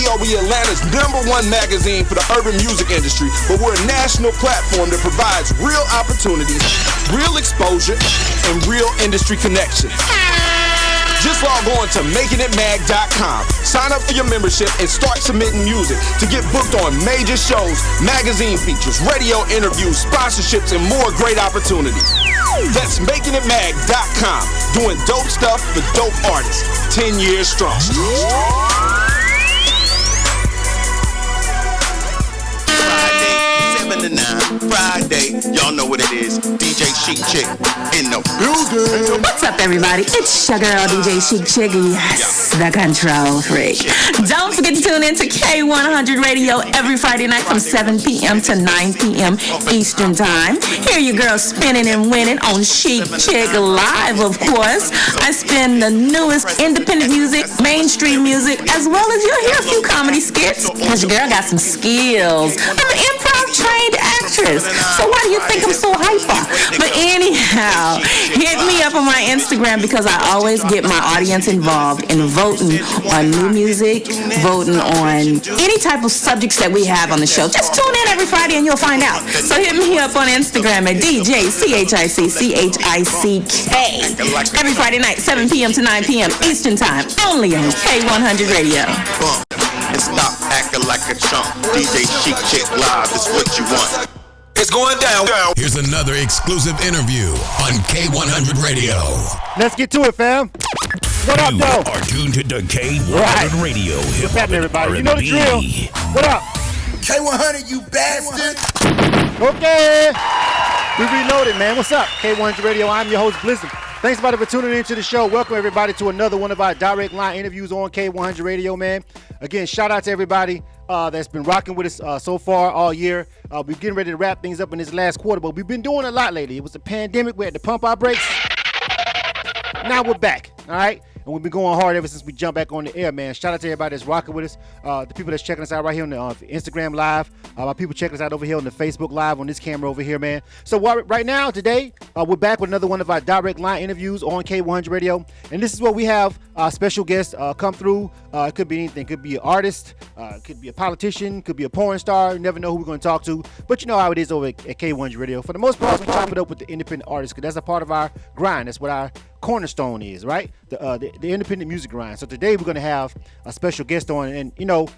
only are we Atlanta's #1 magazine for the urban music industry, but we're a national platform that provides real opportunities, real exposure, and real industry connection. Just log on to makingitmag.com. Sign up for your membership and start submitting music to get booked on major shows, magazine features, radio interviews, sponsorships, and more great opportunities. That's makingitmag.com. Doing dope stuff for dope artists. 10 years strong. Friday, y'all know what it is. DJ Chic Chick in the building. What's up, everybody? It's your girl, DJ Chic Chick. Yes, the control freak. Don't forget to tune in to K100 Radio every Friday night from 7 p.m. to 9 p.m. Eastern Time. Hear your girl spinning and winning on Chic Chick Live, of course. I spin the newest independent music, mainstream music, as well as you'll hear a few comedy skits. Because your girl got some skills. I'm an improv trained actress. So why do you think I'm so hyper? But anyhow, hit me up on my Instagram because I always get my audience involved in voting on new music, voting on any type of subjects that we have on the show. Just tune in every Friday and you'll find out. So hit me up on Instagram at DJ CHICK every Friday night, 7 p.m. to 9 p.m. Eastern Time, only on K100 Radio. And stop acting like a chump. DJ Chic Chick Live is what you want. It's going down. Here's another exclusive interview on K100 Radio. Let's get to it, fam. What up, though? You are tuned to K100 Radio. What's happening, everybody? You know the drill. What up? K100, you bastard. Okay. We reloaded, man. What's up? K100 Radio. I'm your host, Blizzard. Thanks, everybody, for tuning into the show. Welcome, everybody, to another one of our direct line interviews on K100 Radio, man. Again, shout out to everybody that's been rocking with us so far all year. We're getting ready to wrap things up in this last quarter, but we've been doing a lot lately. It was the pandemic. We had to pump our brakes. Now we're back, all right? And we've been going hard ever since we jumped back on the air, man. Shout out to everybody that's rocking with us. The people that's checking us out right here on the Instagram Live. My people checking us out over here on the Facebook Live on this camera over here, man. So right now, today, we're back with another one of our direct line interviews on K100 Radio. And this is where we have special guests come through. It could be anything. It could be an artist. It could be a politician. It could be a porn star. You never know who we're going to talk to. But you know how it is over at K100 Radio. For the most part, we chop it up with the independent artists because that's a part of our grind. That's what our cornerstone is, right? The independent music grind. So today we're going to have a special guest on, and you know,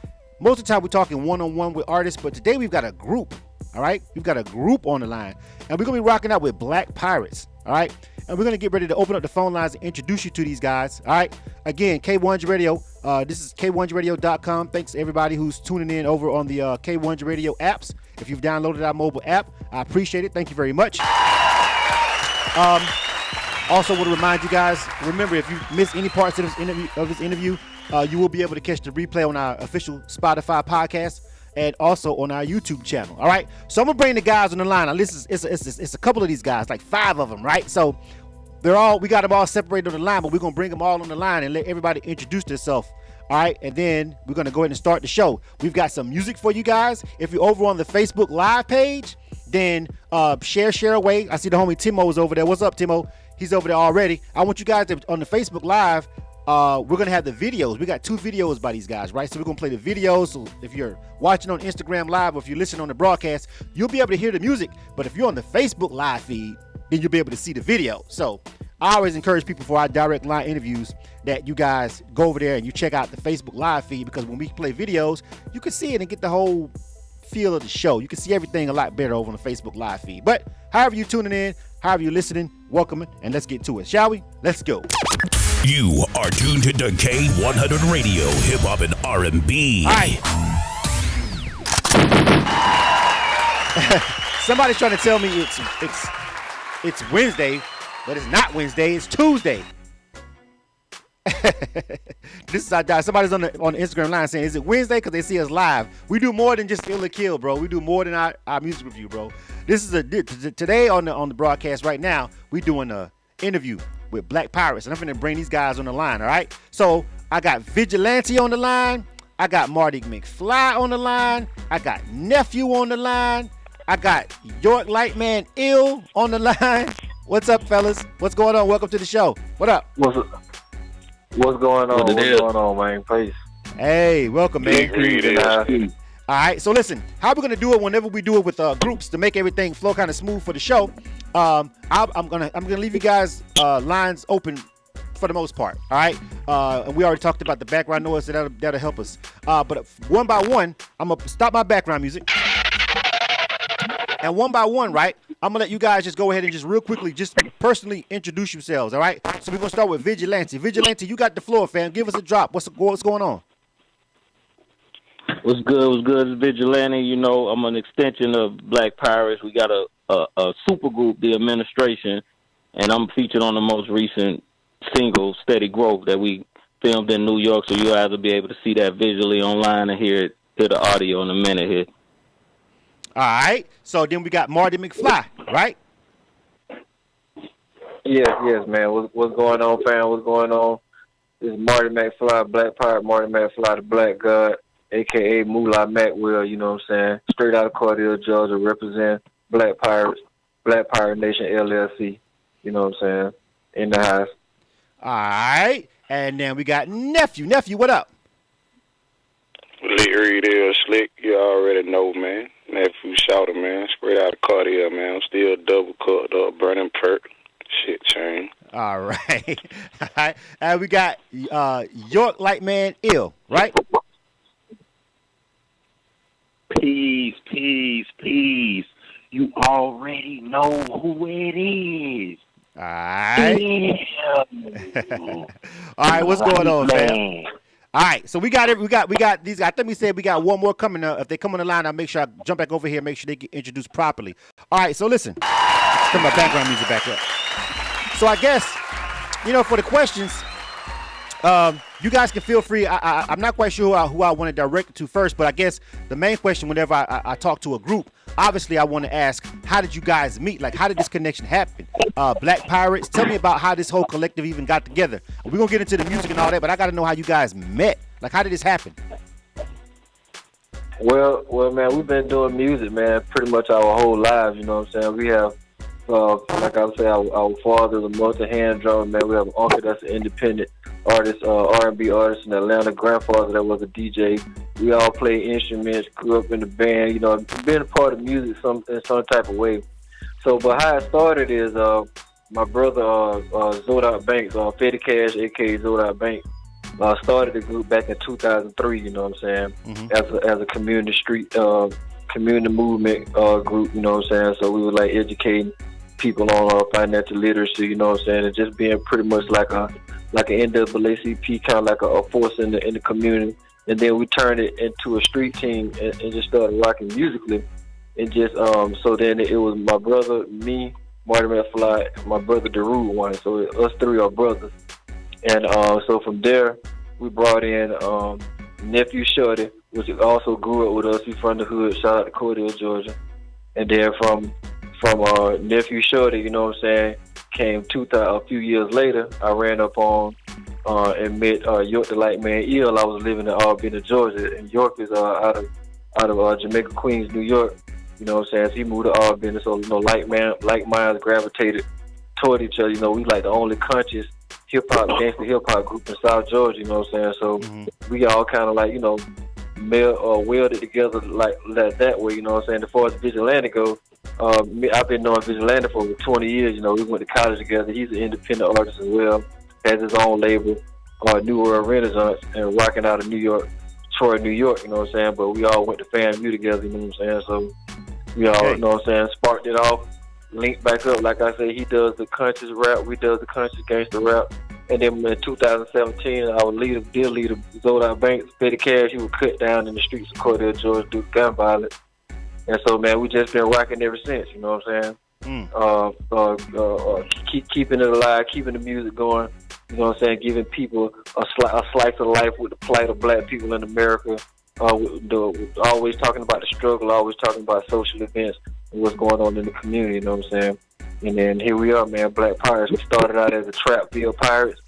most of the time we're talking one-on-one with artists, but today we've got a group, all right? We've got a group on the line, and we're going to be rocking out with BLAQ PYRATES, all right? And we're going to get ready to open up the phone lines and introduce you to these guys, all right? Again, K100 Radio, this is K100Radio.com. Thanks to everybody who's tuning in over on the K100 Radio apps. If you've downloaded our mobile app, I appreciate it. Thank you very much. Also want to remind you guys, remember, if you miss any parts of this interview, you will be able to catch the replay on our official Spotify podcast and also on our YouTube channel. All right. So I'm gonna bring the guys on the line. Now, it's a couple of these guys, like 5 of them, right? So we got them all separated on the line, but we're gonna bring them all on the line and let everybody introduce themselves. All right, and then we're gonna go ahead and start the show. We've got some music for you guys. If you're over on the Facebook Live page, then share away. I see the homie Timo's over there. What's up, Timo? He's over there already. I want you guys to, on the Facebook Live, we're gonna have the videos. We got 2 videos by these guys, right? So we're gonna play the videos. So if you're watching on Instagram Live or if you're listening on the broadcast, you'll be able to hear the music. But if you're on the Facebook Live feed, then you'll be able to see the video. So I always encourage people for our direct line interviews that you guys go over there and you check out the Facebook Live feed, because when we play videos, you can see it and get the whole feel of the show. You can see everything a lot better over on the Facebook Live feed. But however you're tuning in, however you're listening, welcome, and let's get to it, shall we? Let's go. You are tuned to K100 Radio, hip hop and R&B. All right. Somebody's trying to tell me it's Wednesday, but it's not Wednesday. It's Tuesday. This is our somebody's on the Instagram line saying, is it Wednesday? Because they see us live. We do more than just Ill or Kill, bro. We do more than our music review, bro. This is today on the broadcast right now, we doing a interview with BLAQ PYRATES, and I'm going to bring these guys on the line, all right? So I got Vigilante on the line. I got Marty McFly on the line. I got Nephew on the line. I got York Lightman Ill on the line. What's up, fellas? What's going on? Welcome to the show. What up? What's going on? What's going on, man? Peace. Hey, welcome, man. Greetings. All right, so listen, how we're gonna do it whenever we do it with groups to make everything flow kind of smooth for the show. I'm gonna leave you guys lines open for the most part. All right, and we already talked about the background noise, so that'll help us. But one by one, I'm gonna stop my background music, and one by one, right, I'm gonna let you guys just go ahead and just real quickly, just personally introduce yourselves. All right, so we're gonna start with Vigilante. Vigilante, you got the floor, fam. Give us a drop. What's going on? What's good? It's Vigilante. You know, I'm an extension of BLAQ PYRATES. We got a super group, The Administration, and I'm featured on the most recent single, Steady Growth, that we filmed in New York, so you'll either be able to see that visually online and hear the audio in a minute here. All right, so then we got Marty McFly, right? Yes, man. What's going on, fam? What's going on? This is Marty McFly, BLAQ Pirate, Marty McFly, the Black God, a.k.a. Moolah Macwell, you know what I'm saying? Straight out of Cordell, Georgia, represent BLAQ PYRATES, BLAQ Pirate Nation LLC, you know what I'm saying? In the house. All right, and then we got Nephew. Nephew, what up? Leary there, Slick, you already know, man. Nephew Shouter, man. Straight out of Cartier, man. I'm still double cooked up, burning perk. Shit chain. All right. All right. And we got York Light Man Ill, right? Peace. You already know who it is. All right. All right, what's going on, fam? All right, so we got it. We got these. I think we said we got one more coming up. If they come on the line, I'll make sure I jump back over here, make sure they get introduced properly. All right, so listen. Let's turn my background music back up. So I guess, for the questions, you guys can feel free. I'm not quite sure who I want to direct it to first, but I guess the main question whenever I talk to a group, obviously I want to ask, how did you guys meet? Like, how did this connection happen? BLAQ PYRATES, tell me about how this whole collective even got together. We're going to get into the music and all that, but I got to know how you guys met. Like, how did this happen? Well, man, we've been doing music, man, pretty much our whole lives, you know what I'm saying? We have, like I was saying, our father's a multi-hand drummer, man. We have an uncle that's an independent artist, R&B artist in Atlanta, grandfather that was a DJ. We all play instruments, grew up in the band, been a part of music in some type of way. So, but how it started is my brother, Zodak Banks, Fetty Cash, a.k.a. Zodak Banks, started the group back in 2003, you know what I'm saying, as a community community movement group, you know what I'm saying. So we were like educating people on financial literacy, you know what I'm saying, and just being pretty much like an NAACP, kind of like a force in the community. And then we turned it into a street team and just started rocking musically. And just so then it was my brother, me, Marty McFly, my brother the Rude One. So us three are brothers. And so from there we brought in Nephew Shorty, which also grew up with us. He's from the hood. Shout out to Cordell, Georgia. And then from Nephew Shorty, you know what I'm saying, came a few years later. I ran up on and met York the Light Man Ill. I was living in Albany, Georgia, and York is out of Jamaica, Queens, New York. You know what I'm saying? So he moved to Albany. So like minds gravitated toward each other. We like the only conscious gangster hip hop group in South Georgia. You know what I'm saying? So we all kind of like welded together like that way. You know what I'm saying? As far as Vigilante goes, I've been knowing Vigilante for over 20 years. We went to college together. He's an independent artist as well. Has his own label, New World Renaissance, and rocking out of New York, Troy, New York. You know what I'm saying? But we all went to FAMU together. You know what I'm saying? So we all, you know what I'm saying, sparked it off, linked back up. Like I said, he does the conscious rap, we does the conscious gangster rap. And then in 2017, our leader, Zodak Banks, Fetty Cash, he was cut down in the streets of Cordell, Georgia, due to gun violence. And so, man, we just been rocking ever since. You know what I'm saying? Keeping it alive, keeping the music going. You know what I'm saying? Giving people a slice of life with the plight of black people in America. Always talking about the struggle, always talking about social events and what's going on in the community. You know what I'm saying? And then here we are, man, BLAQ PYRATES. We started out as a Trapville Pirates,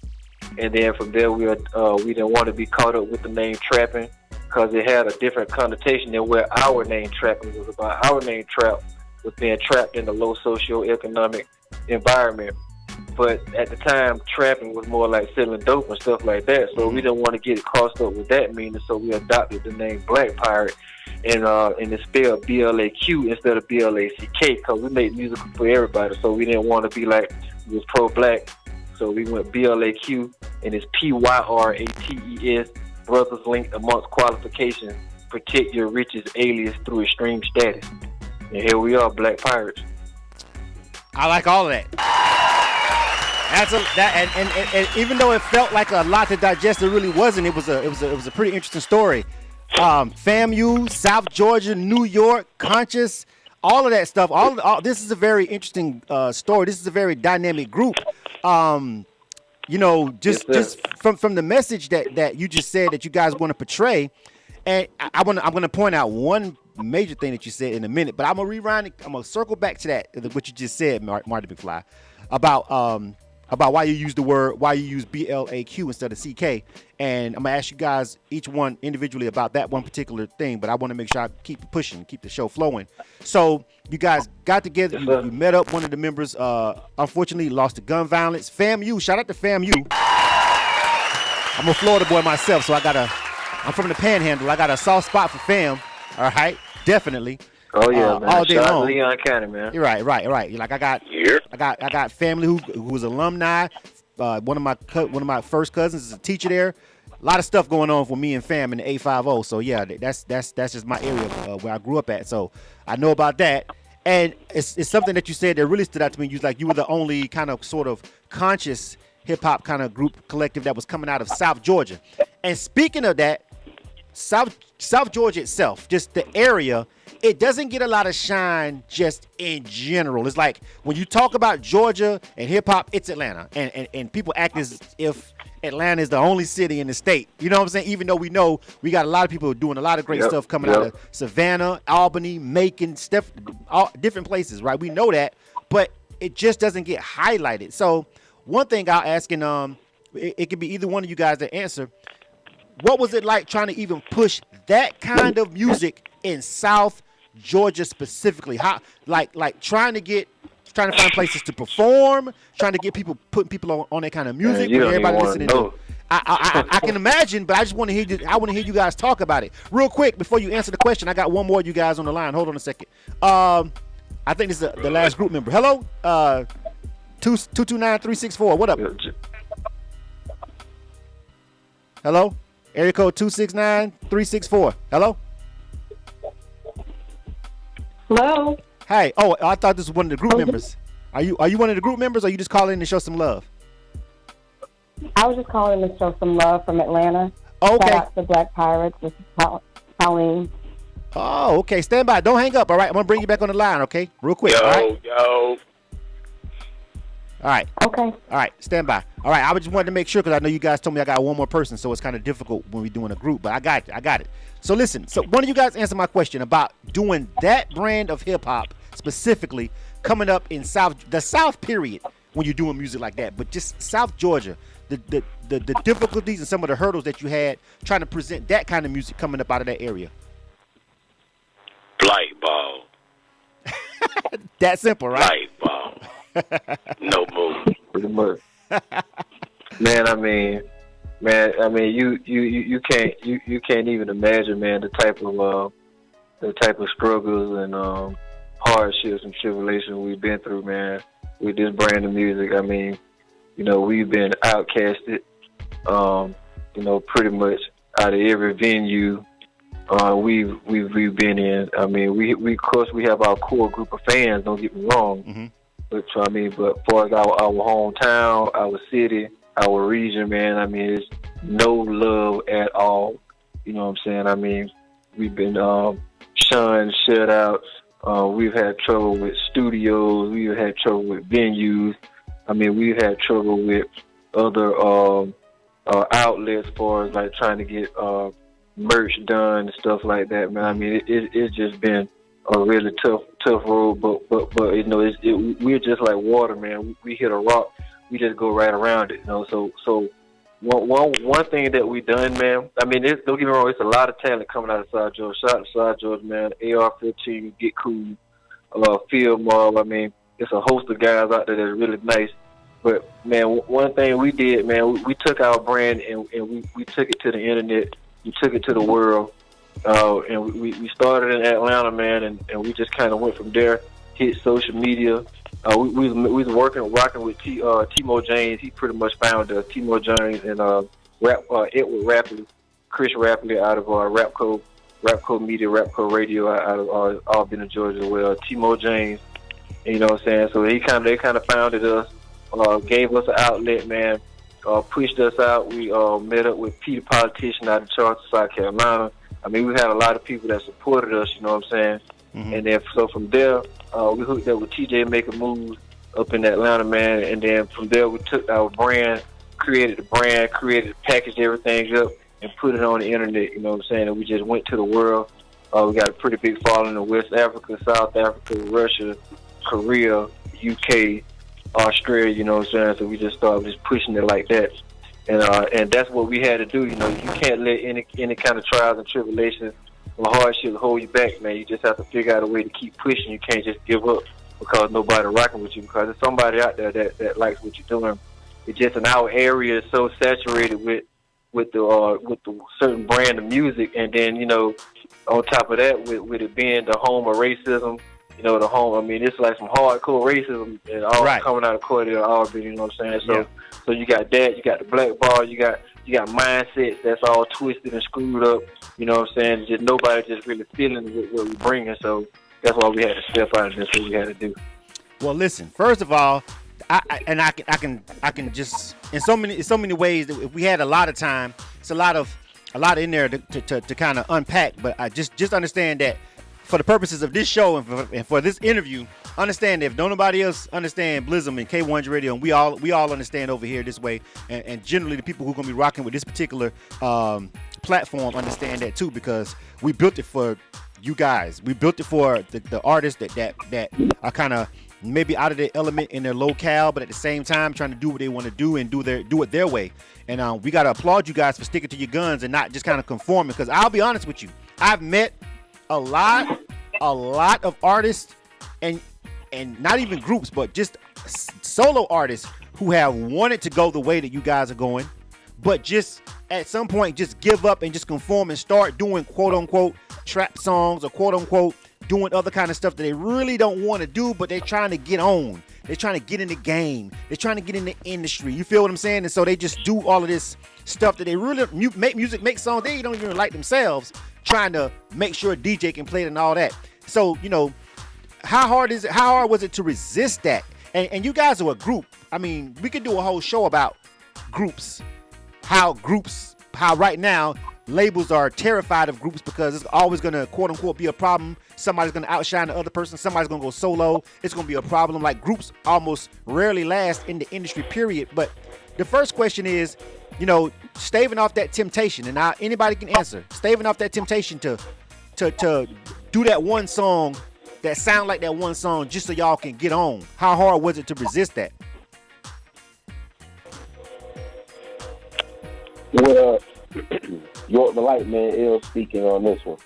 and then from there we didn't want to be caught up with the name Trapping because it had a different connotation than where our name Trapping was about. Our name Trap was being trapped in a low socioeconomic environment but at the time, trapping was more like selling dope and stuff like that. So we didn't want to get it crossed up with that meaning. So we adopted the name BLAQ Pirate, and it's spelled BLAQ instead of BLACK, because we make music for everybody. So we didn't want to be like we was pro-black. So we went BLAQ, and it's PYRATES, brothers linked amongst qualifications. Protect your riches alias through extreme status. And here we are, BLAQ Pirates. I like all of that. And even though it felt like a lot to digest, it really wasn't. It was a pretty interesting story. FAMU, South Georgia, New York, Conscious, all of that stuff. All this is a very interesting story. This is a very dynamic group. Just from the message that you just said that you guys want to portray, and I'm gonna point out one major thing that you said in a minute, but I'm gonna rewind it. I'm gonna circle back to that what you just said, Marty McFly, about why you use BLAQ instead of CK, and I'm gonna ask you guys each one individually about that one particular thing, but I want to make sure I keep pushing, keep the show flowing. So you guys got together, you met up. One of the members unfortunately lost to gun violence. FAMU, shout out to FAMU. I'm a Florida boy myself, so I'm from the Panhandle. I got a soft spot for FAM. All right, definitely. Oh yeah, man. All day Shout out long. to Leon County, man. You're right. Like I got family who was alumni. One of my first cousins is a teacher there. A lot of stuff going on for me and fam in the 850. So yeah, that's just my area where I grew up at. So I know about that. And it's something that you said that really stood out to me. You were the only kind of sort of conscious hip hop kind of group collective that was coming out of South Georgia. And speaking of that, South Georgia itself, just the area, it doesn't get a lot of shine just in general. It's like when you talk about Georgia and hip hop, it's Atlanta, and people act as if Atlanta is the only city in the state. You know what I'm saying? Even though we know we got a lot of people doing a lot of great stuff coming out of Savannah, Albany, Macon, all different places, right? We know that, but it just doesn't get highlighted. So one thing I'll ask, and it could be either one of you guys to answer. What was it like trying to even push that kind of music in South Georgia specifically? How, like trying to find places to perform, trying to get putting people on that kind of music, Man, everybody listening to. I can imagine, but I just want to hear you. I want to hear you guys talk about it real quick before you answer the question. I got one more of you guys on the line. Hold on a second. I think this is the last group member. Hello, 229-364. What up? Hello. Area code 269-364. Hello? Hello? Hey. Oh, I thought this was one of the group members. Are you one of the group members, or are you just calling in to show some love? I was just calling to show some love from Atlanta. Oh, okay. Shout out to BLAQ Pirates. This is Pauline. Oh, okay. Stand by. Don't hang up, all right? I'm going to bring you back on the line, okay? Real quick, all right? All right. Okay. All right. Stand by. All right. I just wanted to make sure because I know you guys told me I got one more person, so it's kind of difficult when we're doing a group, but I got it. So listen. So one of you guys answer my question about doing that brand of hip hop specifically coming up in the South period when you're doing music like that, but just South Georgia, the difficulties and some of the hurdles that you had trying to present that kind of music coming up out of that area. Light ball. That simple, right? Light ball. No move. Pretty much. Man, I mean, you can't even imagine, man, the type of struggles and hardships and tribulations we've been through, man, with this brand of music. I mean, we've been outcasted, pretty much out of every venue we've been in. I mean, we of course we have our core group of fans. Don't get me wrong. Mm-hmm. But as far as our hometown, our city, our region, man, I mean, it's no love at all. You know what I'm saying? I mean, we've been shunned, shut out. We've had trouble with studios. We've had trouble with venues. I mean, we've had trouble with other outlets as far as like trying to get merch done and stuff like that, man. I mean, it's just been a really tough road, but we're just like water, man. We hit a rock, we just go right around it, So one thing that we done, man. I mean, don't get me wrong, it's a lot of talent coming out of South Georgia. Shout out to South Georgia, man. AR-15, Get Cool, Field Mob. I mean, it's a host of guys out there that's really nice. But man, one thing we did, man, we took our brand and we took it to the internet. We took it to the world. And we started in Atlanta, man, and we just kind of went from there, hit social media. We was rocking with Timo James. He pretty much founded Timo James and Edward Rapley, Chris Rapley out of Rapco Media, Rapco Radio out of Albany, Georgia as well. Timo James, you know what I'm saying? So they kind of founded us, gave us an outlet, man, pushed us out. We met up with Peter Politician out of Charleston, South Carolina. I mean, we had a lot of people that supported us, you know what I'm saying? Mm-hmm. And then, so from there, we hooked up with TJ Maker Moves up in Atlanta, man. And then from there, we took our brand, packaged everything up, and put it on the internet, you know what I'm saying? And we just went to the world. We got a pretty big following in West Africa, South Africa, Russia, Korea, UK, Australia, you know what I'm saying? So we just started just pushing it like that. And that's what we had to do. You know, you can't let any kind of trials and tribulations or hardship hold you back, man. You just have to figure out a way to keep pushing. You can't just give up because nobody rocking with you. Because there's somebody out there that likes what you're doing. It's just in our area is so saturated with the certain brand of music, and then you know, on top of that, with it being the home of racism. You know, the home. I mean, it's like some hardcore racism and all coming out of Cordia, Albany. You know what I'm saying? So, so you got that. You got the black bar. You got mindsets that's all twisted and screwed up. You know what I'm saying? Just nobody just really feeling what we're bringing. So that's why we had to step out and that's what we had to do. Well, listen. First of all, I can just in so many ways that if we had a lot of time, it's a lot in there to kind of unpack. But I just understand that. For the purposes of this show and for this interview, understand that if nobody else understand Blizzum and K100 Radio, and we all understand over here this way, and generally the people who are going to be rocking with this particular platform understand that too, because we built it for you guys. We built it for the artists that are kind of maybe out of their element in their locale, but at the same time trying to do what they want to do and do it their way. And we got to applaud you guys for sticking to your guns and not just kind of conforming, because I'll be honest with you, I've met a lot of artists and not even groups, but just solo artists who have wanted to go the way that you guys are going, but just at some point just give up and just conform and start doing quote unquote trap songs or quote unquote doing other kind of stuff that they really don't want to do, but they're trying to get on. They're trying to get in the game. They're trying to get in the industry. You feel what I'm saying? And so they just do all of this stuff that they really make music, make songs they don't even like themselves, trying to make sure a DJ can play it and all that. So, you know, how hard was it to resist that? And you guys are a group. I mean, we could do a whole show about groups, how right now labels are terrified of groups because it's always going to, quote unquote, be a problem. Somebody's going to outshine the other person. Somebody's going to go solo. It's going to be a problem. Like, groups almost rarely last in the industry, period. But the first question is, you know, staving off that temptation, and now anybody can answer, staving off that temptation to do that one song that sound like that one song just so y'all can get on. How hard was it to resist that? Well, York the Light Man ill speaking on this one.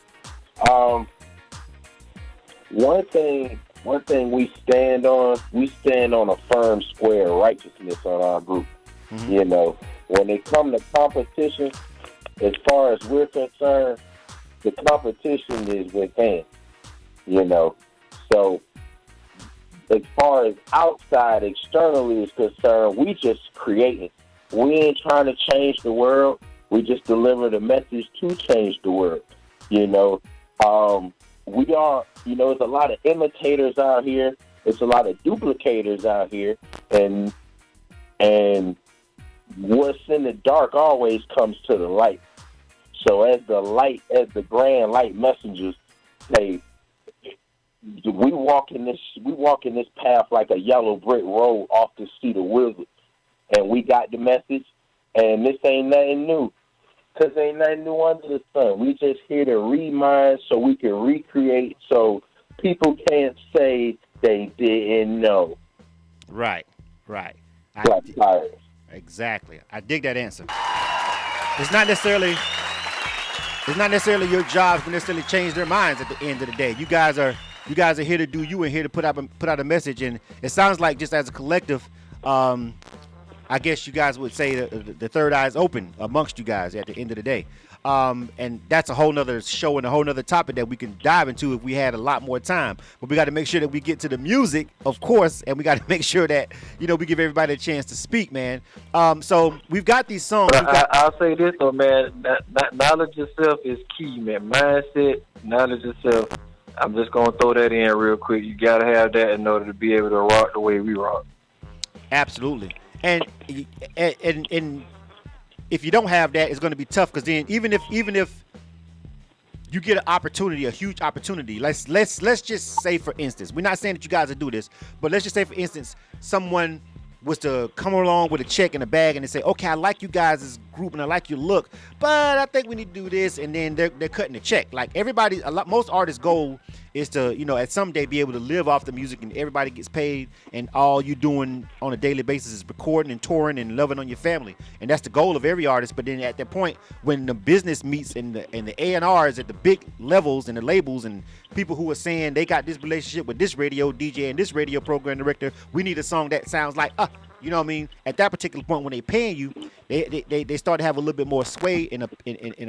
One thing we stand on a firm square righteousness on our group. Mm-hmm. You know, when it comes to competition, as far as we're concerned, the competition is within. You know, so as far as outside, externally is concerned, we just creating. We ain't trying to change the world. We just deliver the message to change the world. You know, we are, you know, there's a lot of imitators out here. There's a lot of duplicators out here. And what's in the dark always comes to the light. So as the grand light messengers, we walk in this path like a yellow brick road off to see the wizard. And we got the message, and this ain't nothing new. Because ain't nothing new under the sun. We just here to remind so we can recreate so people can't say they didn't know. Right. BLAQ PYRATES. Exactly. I dig that answer. It's not necessarily your job to necessarily change their minds at the end of the day. You guys are here to do you and here to put out a message. And it sounds like just as a collective, I guess you guys would say the third eye is open amongst you guys at the end of the day. And that's a whole nother show and a whole nother topic that we can dive into if we had a lot more time. But we got to make sure that we get to the music, of course, and we got to make sure that, we give everybody a chance to speak, man. So we've got these songs. I'll say this, though, man. Knowledge yourself is key, man. Mindset, knowledge yourself. I'm just going to throw that in real quick. You got to have that in order to be able to rock the way we rock. Absolutely. And if you don't have that, it's going to be tough, because then even if you get an opportunity, a huge opportunity, let's just say, for instance, we're not saying that you guys will do this, but let's just say, for instance, someone was to come along with a check in a bag and they say, okay, I like you guys' group and I like your look, but I think we need to do this, and then they're cutting the check. Like most artists' goal is to, at some day be able to live off the music and everybody gets paid, and all you doing on a daily basis is recording and touring and loving on your family. And that's the goal of every artist. But then at that point, when the business meets and the A&Rs at the big levels and the labels and people who are saying they got this relationship with this radio DJ and this radio program director, we need a song that sounds like, you know what I mean? At that particular point, when they paying you, they start to have a little bit more sway in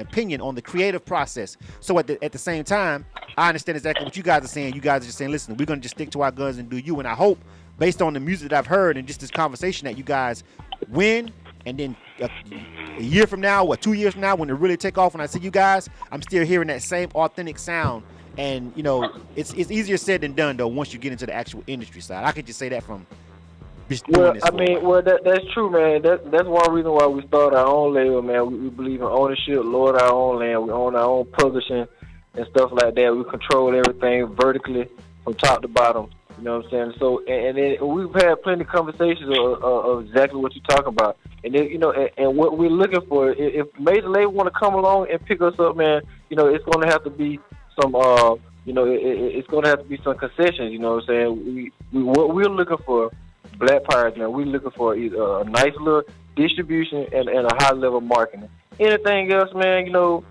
opinion on the creative process. So at the same time, I understand exactly what you guys are saying. You guys are just saying, listen, we're gonna just stick to our guns and do you. And I hope, based on the music that I've heard and just this conversation, that you guys win. And then a year from now, or 2 years from now, when it really take off, when I see you guys, I'm still hearing that same authentic sound. And it's easier said than done, though, once you get into the actual industry side. I could just say that from. That's true, man. That's one reason why we started our own label, man. We believe in ownership, lord our own land. We own our own publishing and stuff like that. We control everything vertically from top to bottom. You know what I'm saying? So, and then we've had plenty of conversations of exactly what you're talking about. And then, and what we're looking for, if major label want to come along and pick us up, man, it's going to have to be some, it's going to have to be some concessions. You know what I'm saying? What we're looking for, BLAQ PYRATES, man, we're looking for either a nice little distribution and a high level marketing. Anything else, man,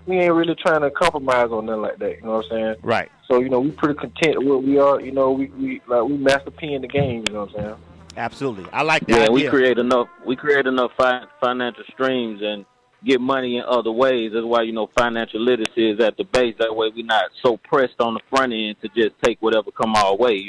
we ain't really trying to compromise on nothing like that. You know what I'm saying? Right. So, we pretty content with what we are. We master P in the game. You know what I'm saying? Absolutely. I like that. Yeah, idea. we create enough financial streams and get money in other ways. That's why, financial literacy is at the base. That way we're not so pressed on the front end to just take whatever come our way.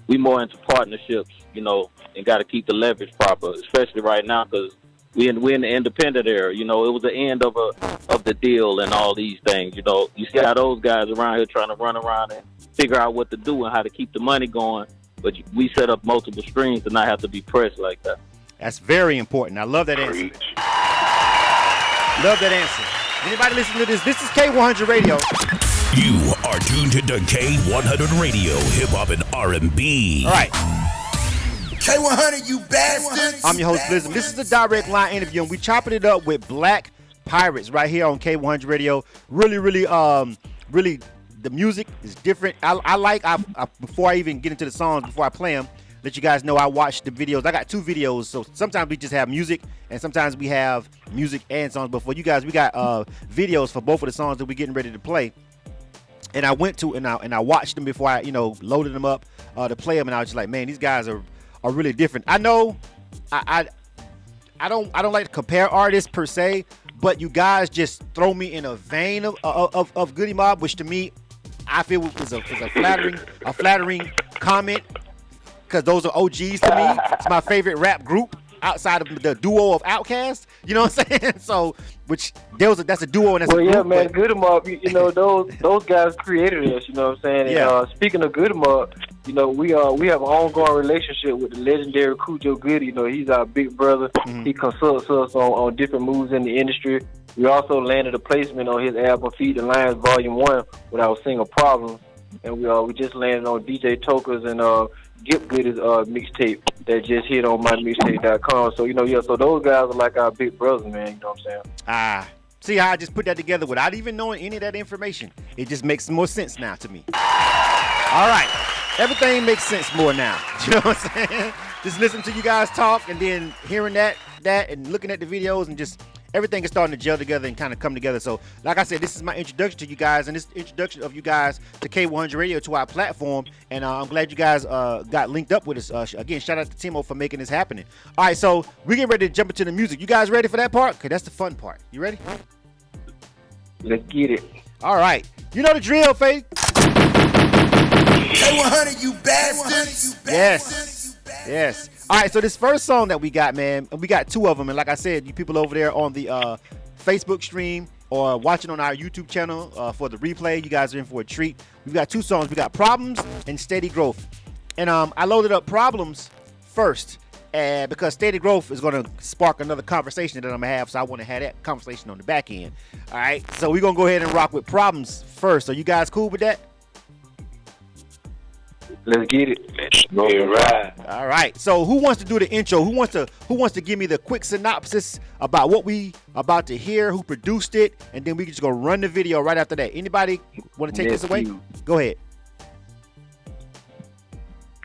We more into partnerships, and got to keep the leverage proper, especially right now, because we're in the independent era. It was the end of the deal and all these things. You see how those guys around here trying to run around and figure out what to do and how to keep the money going. But we set up multiple streams to not have to be pressed like that. That's very important. I love that answer. Love that answer. Anybody listening to this? This is K100 Radio. You are tuned to K100 Radio, hip hop and R&B. All right. K100, you bastards. I'm your host, Blizzard. This is a direct line interview, and we chopping it up with BLAQ PYRATES right here on K100 Radio. Really, the music is different. I before I even get into the songs, before I play them, let you guys know I watch the videos. I got 2 videos, so sometimes we just have music, and sometimes we have music and songs. But for you guys, we got videos for both of the songs that we're getting ready to play. And I went to and I watched them before I loaded them up to play them, and I was just like, man, these guys are really different. I know I don't like to compare artists per se, but you guys just throw me in a vein of Goody Mob, which to me I feel is a flattering comment, because those are OGs to me. It's my favorite rap group outside of the duo of Outkast. You know what I'm saying? So, that's a duo and that's a group. Well, yeah, man, Goody Mob, those guys created us. You know what I'm saying? Yeah. And, speaking of Goody Mob, we have an ongoing relationship with the legendary Cujo Goody. He's our big brother. Mm-hmm. He consults us on different moves in the industry. We also landed a placement on his album Feed the Lions Volume 1 with our single Problems. And we just landed on DJ Toker's and Gip Goody's mixtape that just hit on mymixtape.com. So, so those guys are like our big brothers, man. You know what I'm saying? See how I just put that together without even knowing any of that information? It just makes more sense now to me. All right. Everything makes sense more now. You know what I'm saying? Just listen to you guys talk and then hearing that and looking at the videos and just everything is starting to gel together and kind of come together. So, like I said, this is my introduction to you guys, and this introduction of you guys to K100 Radio, to our platform. And I'm glad you guys got linked up with us. Again, shout out to Timo for making this happening. All right, so we get ready to jump into the music. You guys ready for that part? Because that's the fun part. You ready? Let's get it. All right. You know the drill, Faith. K100, you bastards. Yes. All right, so this first song that we got, man, we got two of them. And like I said, you people over there on the Facebook stream or watching on our YouTube channel for the replay, you guys are in for a treat. We've got two songs. We got Problems and Steady Growth. And I loaded up Problems first because Steady Growth is going to spark another conversation that I'm going to have, so I want to have that conversation on the back end. All right, so we're going to go ahead and rock with Problems first. Are you guys cool with that? Let's get it. All right. So who wants to do the intro? Who wants to give me the quick synopsis about what we about to hear? Who produced it? And then we can just go run the video right after that. Anybody want to take this away? Go ahead.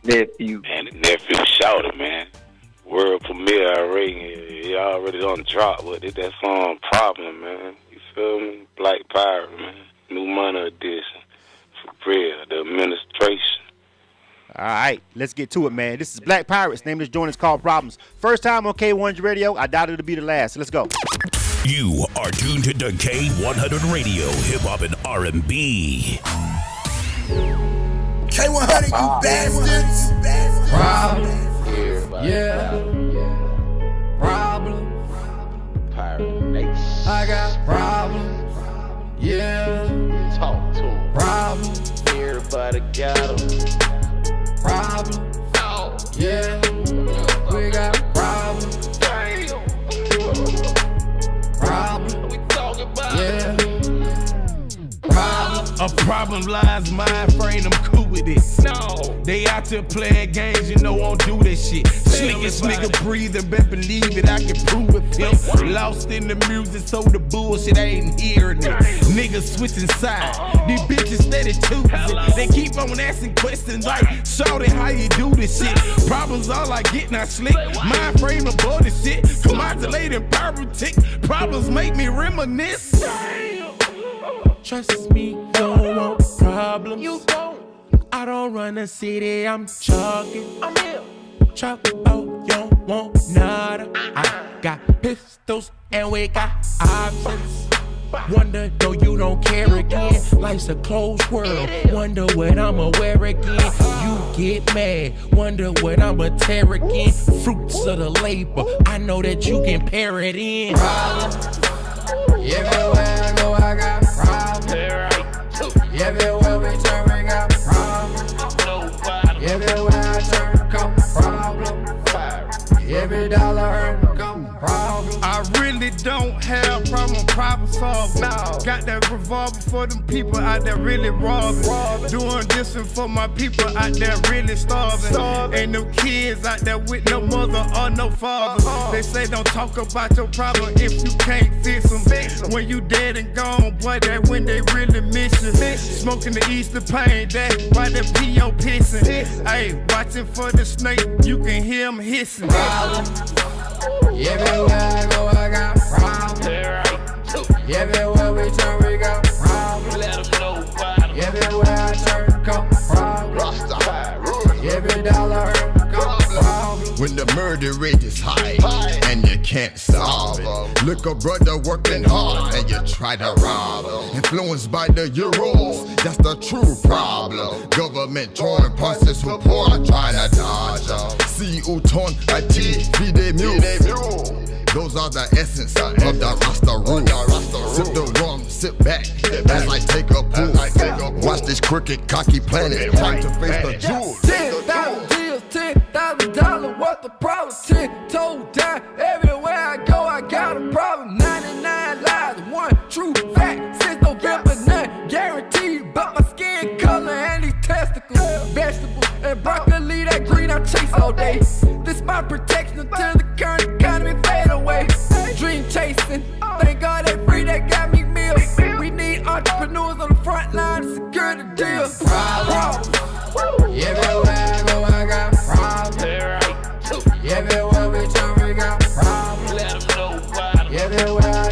Nephew. Man, the nephew shouted, man. World premiere already. He already on the drop with it. That song Problem, man. You feel me? BLAQ PYRATES, man. New Money edition. For real. The administration. All right, let's get to it, man. This is BLAQ PYRATES. Name of this joint is called Problems. First time on K100 Radio. I doubt it'll be the last. So let's go. You are tuned to K100 Radio, hip hop and R&B. K100, you bastards. Problem. Yeah. Problem. Pirates. I got problems. Yeah. Talk to him. Problem. Everybody got them. Problem. Yeah. We got problems. Problem. We talking about yeah. Problem. A problem lies mind frame, I'm cool with it. No, they out there playing games, you know won't do this shit. Slickest nigga breathing, best believe it, I can prove it. Pimp. Lost in the music, so the bullshit I ain't hearing it. Niggas switching sides, these bitches steady choosing. They keep on asking questions like, shawty, how you do this shit? Problems all I get not slick. Mind frame above this shit. Commodulated and pyrotic. Problems make me reminisce. Trust me, don't want problems. You don't. I don't run the city, I'm chugging. I'm here. Chop out, you don't want nada. I got pistols and we got options. Wonder though you don't care again. Life's a closed world. Wonder what I'ma wear again. You get mad. Wonder what I'ma tear again. Fruits of the labor. I know that you can pair it in. Problem. Everywhere I go, I got problems. Everywhere we turn, we got problems. Everywhere I turn, come problems. Every dollar earned, come problems. I really don't have problem solving. No. Got that revolver for them people out there really robbing. Doing this one for my people out there really starving. Ain't no kids out there with no mother or no father. They say don't talk about your problem if you can't fix them. When you dead and gone, boy, that when they really miss you. Smoking the Easter pain, that why the P.O. pissing. Hey, watching for the snake, you can hear him hissing. Everywhere I go, I got problems. Everywhere we turn, we got problems. Everywhere I turn, come problems. Every dollar earned, come problems. When the murder rate is high and you can't solve it. Look a brother working hard and you try to rob him. Influenced by the euros, that's the true problem. Government throwing punches who poor trying to dodge them. See who turn a T, feed a mule. Those are the essence of the Rasta rule. Sip the rum, sit back as I take a pull. Watch this crooked, cocky planet, time to face the jewels. 10,000 deals, $10,000 worth of problems. 10 toe down, everywhere I go, I got a problem. 99 lies, one true fact. Since November, none guaranteed, but my skin color and these testicles. Vegetables and broccoli, that green I chase all day. This my protection until the current economy fade away. Dream chasing, thank God they free, that got me meals. We need entrepreneurs on the front line to secure the deals. Problems. Everywhere I go, I got problems. Everywhere we turn, we got problems. Everywhere I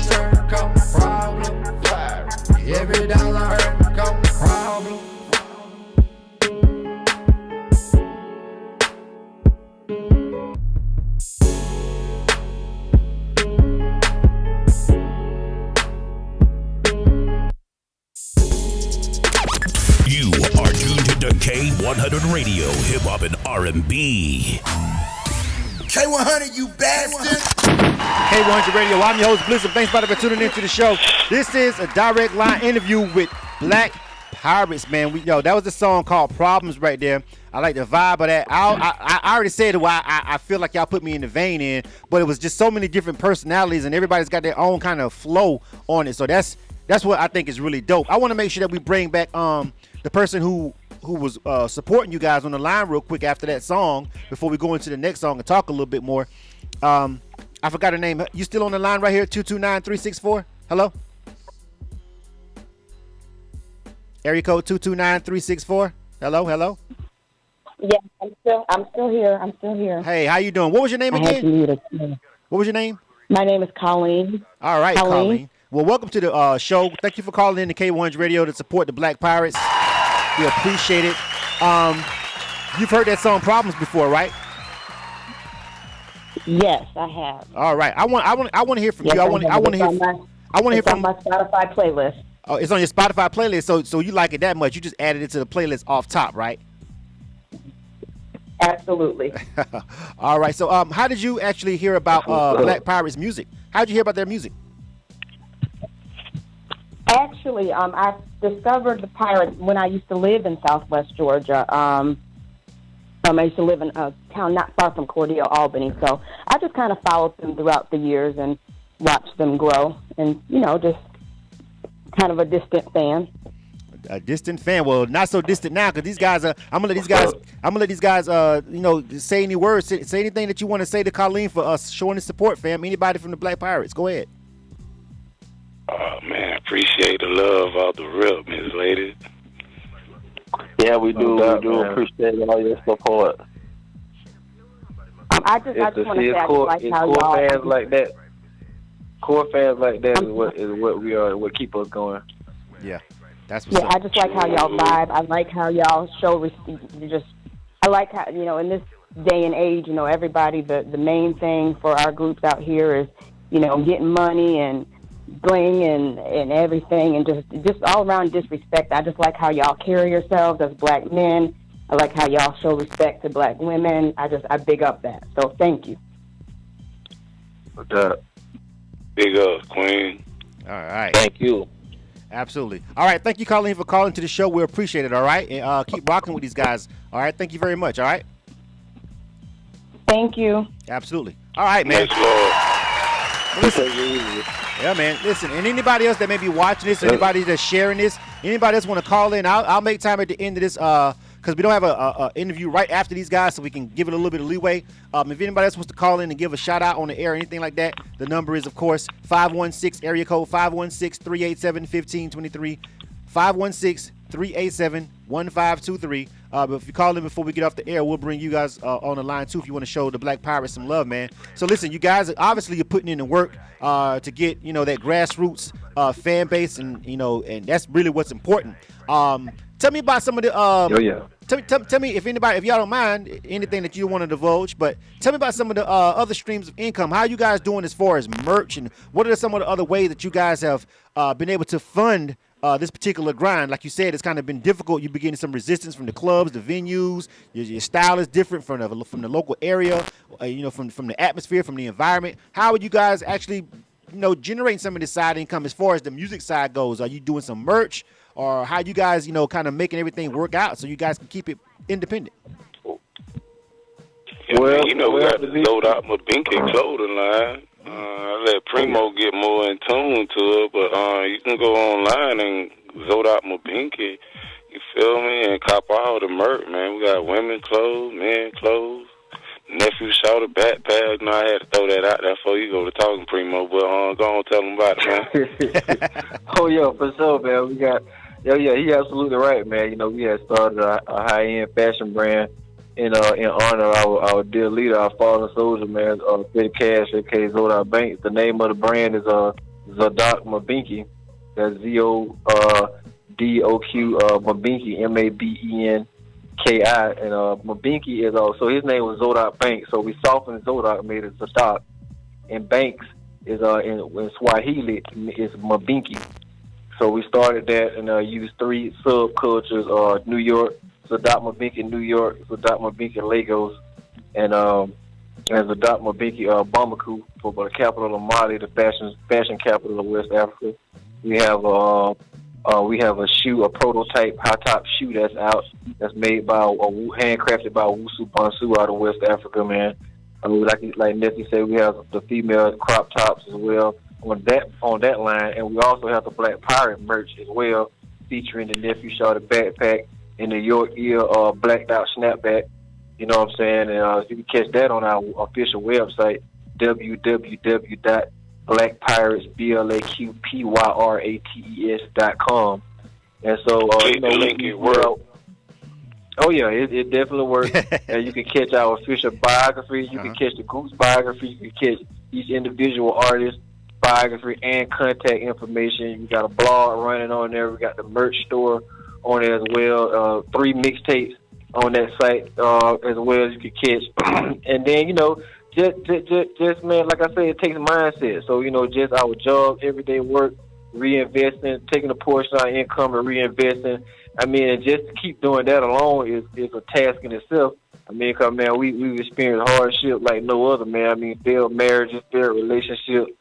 to K100 Radio, Hip Hop and R&B. K100, you bastard! K100 Radio, I'm your host, Blizzard. Thanks for tuning into the show. This is a direct line interview with BLAQ PYRATES, man. That was a song called Problems right there. I like the vibe of that. I already said why I feel like y'all put me in the vein in, but it was just so many different personalities and everybody's got their own kind of flow on it. So that's what I think is really dope. I want to make sure that we bring back the person who was supporting you guys on the line real quick after that song before we go into the next song and talk a little bit more. I forgot her name. You still on the line right here? 229-364. Hello? Area code 229-364. Hello? Yeah, I'm still here. Hey, how you doing? What was your name again? What was your name? My name is Colleen. All right, Colleen. Well, welcome to the show. Thank you for calling in to K100 Radio to support the BLAQ PYRATES. We appreciate it. You've heard that song "Problems" before, right? Yes, I have. All right. I want to hear from you. I want to hear from my Spotify playlist. Oh, it's on your Spotify playlist. So you like it that much? You just added it to the playlist off top, right? Absolutely. All right. So how did you actually hear about BLAQ PYRATES music? How did you hear about their music? Actually, I discovered the Pirates when I used to live in Southwest Georgia. I used to live in a town not far from Cordele, Albany. So I just kind of followed them throughout the years and watched them grow, and just kind of a distant fan. A distant fan. Well, not so distant now, because these guys are. I'm gonna let these guys. Say any words. Say anything that you want to say to Colleen for us showing the support, fam. Anybody from the BLAQ PYRATES, go ahead. Oh man, appreciate the love of the rip, Miss Lady. Yeah, we do. We do appreciate all your support. I just want to say I just like how y'all fans like that. Core fans like that is what we are. What keep us going. Yeah. That's what's up. I just like how y'all vibe. I like how y'all show I like how, in this day and age, everybody, the main thing for our groups out here is, getting money and bling and everything, and just all around disrespect. I just like how y'all carry yourselves as black men. I like how y'all show respect to black women. I big up that. So thank you. What's up? Big up, Queen. All right. Thank you. Absolutely. All right. Thank you, Colleen, for calling to the show. We appreciate it. All right. And keep rocking with these guys. All right. Thank you very much. All right. Thank you. Absolutely. All right, man. Listen. Yeah, man. Listen, and anybody else that may be watching this, anybody that's sharing this, anybody else want to call in, I'll make time at the end of this because we don't have a interview right after these guys, so we can give it a little bit of leeway. If anybody else wants to call in and give a shout out on the air or anything like that, the number is, of course, 516 area code 516-387-1523, 516-387-1523. But if you call in before we get off the air, we'll bring you guys on the line too if you want to show the BLAQ PYRATES some love, man. So listen, you guys, obviously you're putting in the work to get that grassroots fan base, and and that's really what's important. Tell me about some of the Tell me if y'all don't mind anything that you want to divulge, but tell me about some of the other streams of income. How are you guys doing as far as merch, and what are some of the other ways that you guys have been able to fund this particular grind? Like you said, it's kind of been difficult. You've been getting some resistance from the clubs, the venues. Your style is different from the local area, from the atmosphere, from the environment. How are you guys actually, generating some of this side income as far as the music side goes? Are you doing some merch? Or how you guys, kind of making everything work out so you guys can keep it independent? Yeah, well, we got to load out my Binky clothing line. I let Primo get more in tune to it, but you can go online and load out my Binky, you feel me, and cop all the merch, man. We got women clothes, men clothes, nephew shoulder backpack. I had to throw that out there before you go to talking, Primo, but go on, tell them about it, man. Oh, yeah, for sure, man. We got... Yeah, he absolutely right, man. We had started a high-end fashion brand in honor of our dear leader, our fallen soldier, man, Petty Cash, a.k.a. Zodak Banks. The name of the brand is Zodak Mabinki. That's Z-O-D-O-Q Mabinki, M-A-B-E-N-K-I. And Mabinki is so his name was Zodak Banks. So we softened Zodak, made it Zodak. And Banks is in Swahili is Mabinki. So we started that and used three subcultures, New York Sadat Mabinki in New York, Sadat Mabinki in Lagos, and Sadat Mabinki Bamako for the capital of Mali, the fashion capital of West Africa. We have a prototype high top shoe that's out, that's made by handcrafted by Wusu Bansu out of West Africa, man. Like Nessie said, we have the female crop tops as well on that line, and we also have the Black Pirate merch as well, featuring the Nephew Shorty backpack and the York Ear blacked out snapback. You know what I'm saying? And you can catch that on our official website, www.blackpyrates.com. And so, oh yeah, it definitely works. And you can catch our official biography. You can catch the group's biography. You can catch each individual artist's biography and contact information. We got a blog running on there. We got the merch store on there as well. 3 mixtapes on that site as well as you can catch. And then, just man, like I said, it takes a mindset. So, just our job, everyday work, reinvesting, taking a portion of our income and reinvesting. I mean, and just to keep doing that alone is a task in itself. I mean, because, man, we've experienced hardship like no other, man. I mean, failed marriages, failed relationships,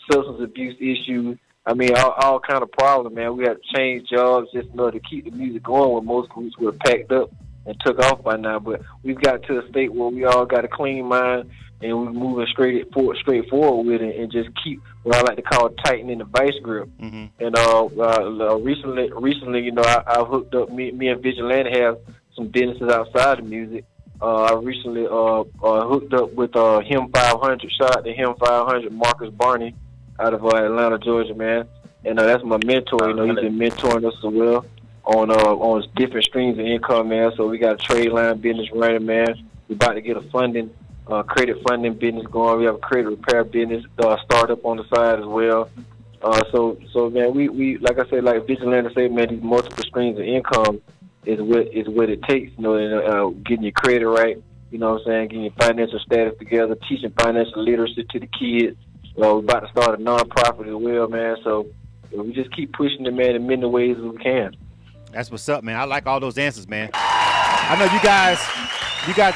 substance abuse issues. I mean, all kind of problems, man. We had to change jobs just in order to keep the music going when most groups were packed up and took off by now. But we've got to a state where we all got a clean mind and we're moving straight forward with it and just keep what I like to call tightening the vice grip. Mm-hmm. And recently, I hooked up. Me and Vigilante have some businesses outside of music. I recently hooked up with Him 500. Shout out to Him 500, Marcus Barney, out of Atlanta, Georgia, man. And that's my mentor. He's been mentoring us as well on different streams of income, man. So we got a trade line business running, man. We're about to get a credit funding business going. We have a credit repair business startup on the side as well. So man, we like I said, like Vigilante say, man, these multiple streams of income is what it takes. Getting your credit right. You know what I'm saying? Getting your financial status together, teaching financial literacy to the kids. We're about to start a nonprofit as well, man. So we just keep pushing it, man, in many ways as we can. That's what's up, man. I like all those answers, man. I know you guys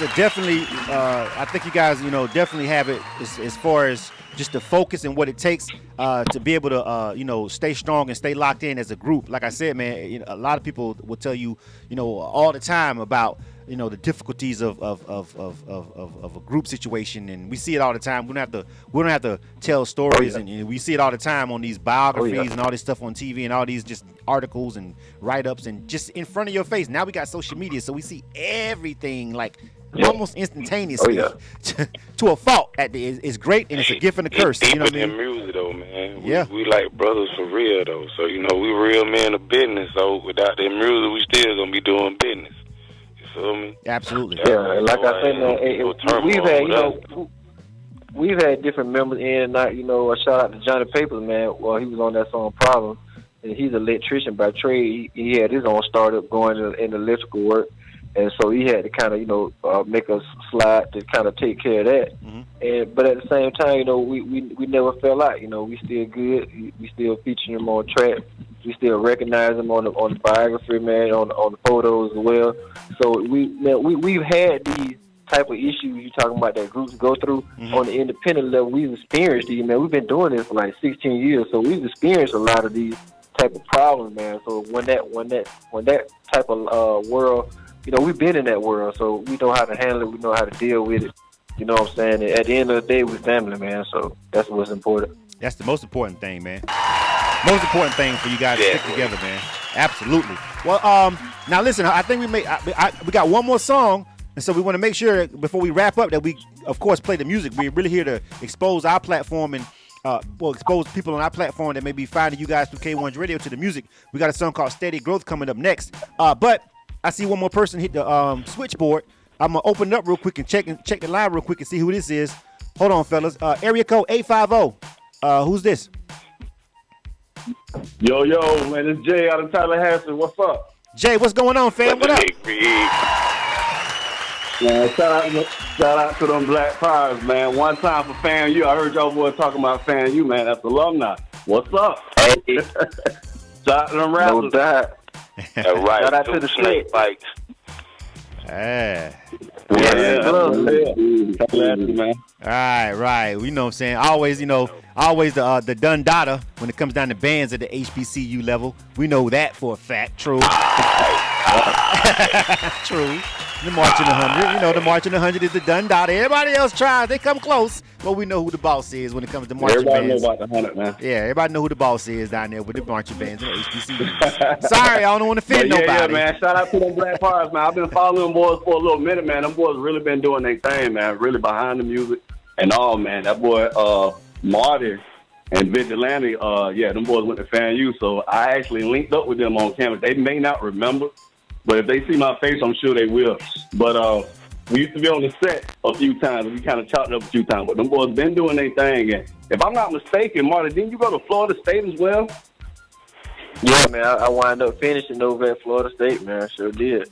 are definitely, I think you guys, definitely have it as far as just the focus and what it takes to be able to, stay strong and stay locked in as a group. Like I said, man, a lot of people will tell you, all the time about, the difficulties of a group situation, and we see it all the time. We don't have to tell stories, and we see it all the time on these biographies and all this stuff on TV and all these just articles and write-ups and just in front of your face. Now we got social media, so we see everything like almost instantaneously to a fault. It's great and it's a gift and a curse. Deeper than music, though, man. We like brothers for real, though. So we real men of business. So without that music, we still gonna be doing business. You feel me? Absolutely. Yeah, like I said, man, we've had different members in and out. A shout out to Johnny Papers, man. Well, he was on that song Problem, and he's an electrician by trade. He had his own startup going in electrical work. And so he had to kind of, make us slide to kind of take care of that. Mm-hmm. But at the same time, we never fell out. We still good. We still featuring him on track. We still recognize him on the biography, man, on the photos as well. So we've had these type of issues you talking about that groups go through on the independent level. We've experienced these, man. We've been doing this for like 16 years, so we've experienced a lot of these type of problems, man. So when that type of world. We've been in that world, so we know how to handle it. We know how to deal with it. You know what I'm saying? And at the end of the day, we're family, man. So that's what's important. That's the most important thing, man. Most important thing for you guys to stick together, man. Absolutely. Well, now listen. I think we got one more song, and so we want to make sure before we wrap up that we, of course, play the music. We're really here to expose our platform and expose people on our platform that may be finding you guys through K1's radio to the music. We got a song called Steady Growth coming up next. But I see one more person hit the switchboard. I'm going to open it up real quick and check the line real quick and see who this is. Hold on, fellas. Area code 850. Who's this? Yo, man, it's Jay out of Tallahassee. What's up? Jay, what's going on, fam? What up? Man, shout out to them Black Pirates, man. One time for Fan U. I heard y'all boys talking about Fan U, man. That's alumni. What's up? Hey. Shout out to them rappers. No doubt. Right. Shout out to the snake bites. Yeah. Right. You know what I'm saying? Always, the done data when it comes down to bands at the HBCU level. We know that for a fact. True. True. The Marching 100. The Marching 100 is the done data. Everybody else tries. They come close. But we know who the boss is when it comes to marching Everybody bands. know about the 100, man. Yeah, everybody know who the boss is down there with the marching bands and the HBCUs. Sorry, I don't want to offend nobody. Yeah, man. Shout out to them BLAQ PYRATES, man. I've been following them boys for a little minute, man. Them boys really been doing their thing, man. Really behind the music and all, man. That boy, Marty and Vigilante, them boys went to FAMU, so I actually linked up with them on campus. They may not remember, but if they see my face, I'm sure they will. But we used to be on the set a few times. We kind of chopped up a few times. But them boys been doing their thing. And if I'm not mistaken, Marty, didn't you go to Florida State as well? Yeah, man. I wound up finishing over at Florida State, man. Sure did.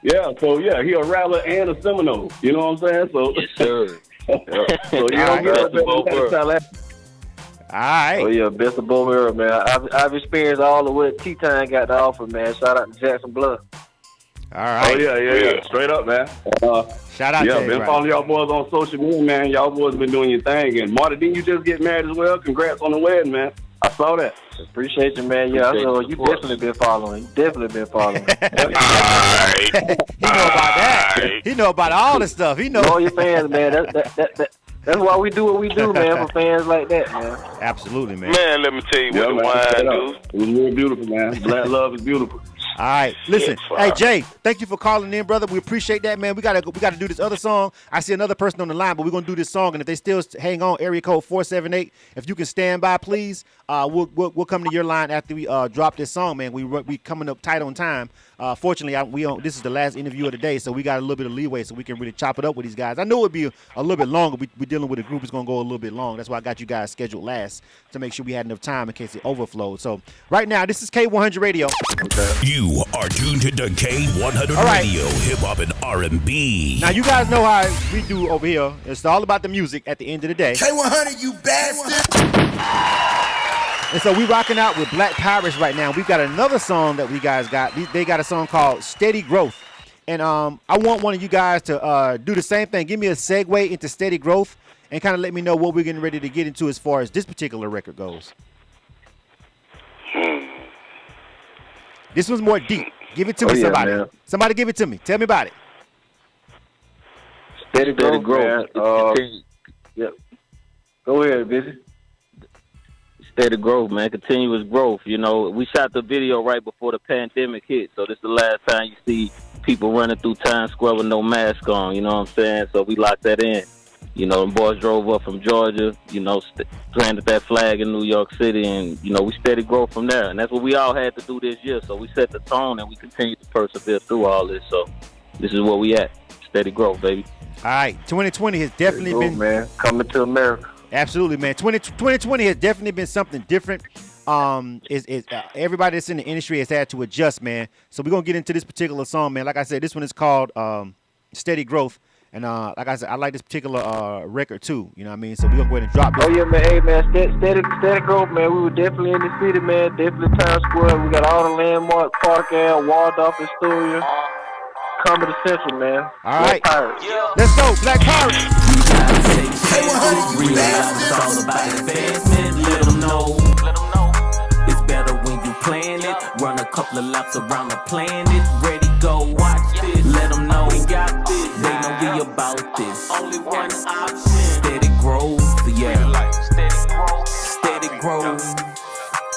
Yeah, so, he a Rattler and a Seminole. You know what I'm saying? So, yes, sir. So you don't get that. All right. Oh, yeah, best of both worlds, man. I've experienced all of what T-Time got to offer, man. Shout out to Jackson Bluff. All right. Oh, yeah. Straight up, man. Shout out to been following y'all boys on social media, man. Y'all boys been doing your thing. And Marty, didn't you just get married as well? Congrats on the wedding, man. I saw that. Appreciate you, man. Yeah, I know you definitely been following. He know about that. He know about all the stuff. He know. All your fans, man. That's why we do what we do, man, for fans like that, man. Absolutely, man. Man, let me tell you what the wine do. It was real beautiful, man. Black love is beautiful. All right, listen. Hey, Jay, thank you for calling in, brother. We appreciate that, man. We gotta do this other song. I see another person on the line, but we're gonna do this song, and if they still hang on, area code 478. If you can stand by, please. We'll come to your line after we drop this song, man. We coming up tight on time. Fortunately, this is the last interview of the day, so we got a little bit of leeway, so we can really chop it up with these guys. I know it'd be a little bit longer. We're dealing with a group that's gonna go a little bit long. That's why I got you guys scheduled last to make sure we had enough time in case it overflowed. So right now, this is K100 Radio. You are tuned to K100 Radio, hip hop and R&B. Now you guys know how we do over here. It's all about the music at the end of the day. K100, you bastard! And so we rocking out with BLAQ PYRATES right now. We've got another song that we guys got. They got a song called Steady Growth. And I want one of you guys to do the same thing. Give me a segue into Steady Growth and kind of let me know what we're getting ready to get into as far as this particular record goes. This one's more deep. Give it to me, somebody. Man. Somebody give it to me. Tell me about it. Steady Growth. Yep. Go ahead, Busy. Steady growth, man. Continuous growth. We shot the video right before the pandemic hit, so this is the last time you see people running through Times Square with no mask on, you know what I'm saying? So we locked that in. Them boys drove up from Georgia, planted that flag in New York City, and, we steady growth from there. And that's what we all had to do this year. So we set the tone, and we continue to persevere through all this. So this is where we at. Steady growth, baby. All right. 2020 has definitely been... man. Coming to America. Absolutely, man. 2020 has definitely been something different. Everybody that's in the industry has had to adjust, man. So we're going to get into this particular song, man. Like I said, this one is called Steady Growth. And like I said, I like this particular record, too. You know what I mean? So we're going to go ahead and drop this. Oh, yeah, man. Hey, man, steady growth, man. We were definitely in the city, man. Definitely Times Square. We got all the landmarks, Park Ave, Waldorf, Astoria. Comedy Central, man. All right. Let's go, BLAQ PYRATES. K100, you bastard. It's all about advancement, let them know. It's better when you plan it. Run a couple of laps around the planet. Ready, go, watch this. Let them know we got this. They know we about this. Only one option. Steady growth, yeah. Steady growth,